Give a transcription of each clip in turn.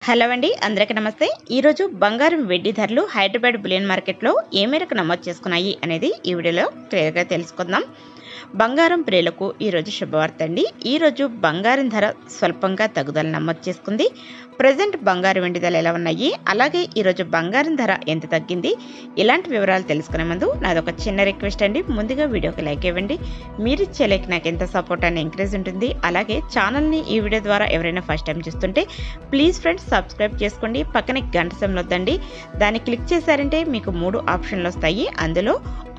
Hello అండి, అందరికీ నమస్తే. ఈరోజు బంగారం వెండి ధరలు హైదరాబాద్ బులియన్ మార్కెట్లో ఏ మేరకు నమోదు చేసుకున్నాయి అనేది ఈ వీడియోలో క్లియర్గా తెలుసుకుందాం. బంగారం ప్రియులకు ఈరోజు శుభవార్త అండి. ఈరోజు బంగారం ధర స్వల్పంగా తగ్గుదల నమోదు చేసుకుంది. ప్రజెంట్ బంగారం వెండి ధరలు ఎలా ఉన్నాయి, అలాగే ఈరోజు బంగారం ధర ఎంత తగ్గింది, ఇలాంటి వివరాలు తెలుసుకునే ముందు నాదొక చిన్న రిక్వెస్ట్ అండి. ముందుగా వీడియోకి లైక్ ఇవ్వండి. మీరు ఇచ్చే లైక్ నాకు ఎంత సపోర్ట్ అని ఎంకరేజ్ ఉంటుంది. అలాగే ఛానల్ని ఈ వీడియో ద్వారా ఎవరైనా ఫస్ట్ టైం చూస్తుంటే ప్లీజ్ ఫ్రెండ్స్ సబ్స్క్రైబ్ చేసుకోండి. పక్కనే గంట సింబల్ వద్దండి, దాన్ని క్లిక్ చేశారంటే మీకు 3 ఆప్షన్లు వస్తాయి. అందులో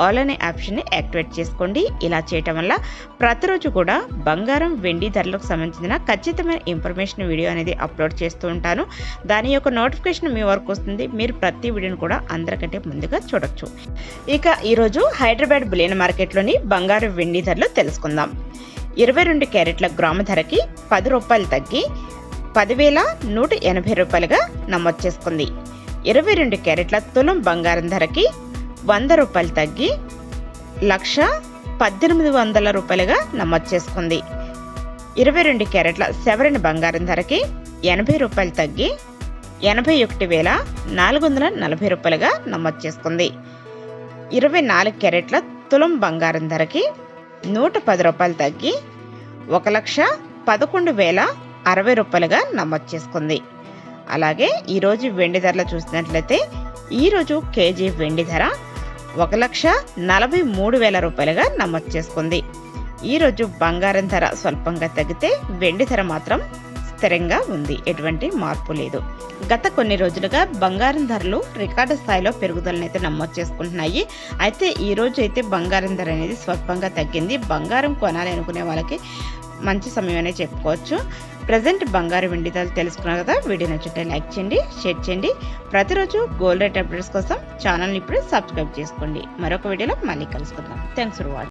ఆల్ అనే ఆప్షన్ని యాక్టివేట్ చేసుకోండి. ఇలా చేయటం వల్ల ప్రతిరోజు కూడా బంగారం వెండి ధరలకు సంబంధించిన ఖచ్చితమైన ఇన్ఫర్మేషన్ వీడియో అనేది అప్లోడ్ చేస్తూ ఉంటాను. దాని యొక్క నోటిఫికేషన్ మీ వరకు వస్తుంది. మీరు ప్రతి వీడియోని కూడా అందరికంటే ముందుగా చూడొచ్చు. ఇక ఈరోజు హైదరాబాద్ బులియన్ మార్కెట్లోని బంగారం వెండి ధరలు తెలుసుకుందాం. 22 క్యారెట్ల గ్రాము ధరకి 10 రూపాయలు తగ్గి 10,180 రూపాయలుగా నమోదు చేసుకుంది. 22 క్యారెట్ల తులం బంగారం ధరకి 100 రూపాయలు తగ్గి 1,18,00 రూపాయలుగా నమోదు చేసుకుంది. 22 క్యారెట్ల సవరణ బంగారం ధరకి 80 రూపాయలు తగ్గి 81,440 రూపాయలుగా నమోదు చేసుకుంది. 24 క్యారెట్ల తులం బంగారం ధరకి 110 రూపాయలు తగ్గి 1,11,060 రూపాయలుగా నమోదు చేసుకుంది. అలాగే ఈరోజు వెండి ధరలు చూసినట్లయితే ఈరోజు కేజీ వెండి ధర 1,43,000 రూపాయలుగా నమోదు చేసుకుంది. ఈరోజు బంగారం ధర స్వల్పంగా తగ్గితే వెండి ధర మాత్రం స్థిరంగా ఉంది, ఎటువంటి మార్పు లేదు. గత కొన్ని రోజులుగా బంగారం ధరలు రికార్డు స్థాయిలో పెరుగుదలనైతే నమోదు చేసుకుంటున్నాయి. అయితే ఈ రోజు అయితే బంగారం ధర అనేది స్వల్పంగా తగ్గింది. బంగారం కొనాలి అనుకునే వాళ్ళకి మంచి సమయం అనే చెప్పుకోవచ్చు. ప్రజెంట్ బంగారు వెండి ధరలు తెలుసుకున్నారు కదా. వీడియో నచ్చితే లైక్ చేయండి, షేర్ చేయండి. ప్రతిరోజు గోల్డ్ రేట్ అప్డేట్స్ కోసం ఛానల్ని ఇప్పుడే సబ్స్క్రైబ్ చేసుకోండి. మరొక వీడియోలో మళ్ళీ కలుసుకుందాం. Thanks for watching.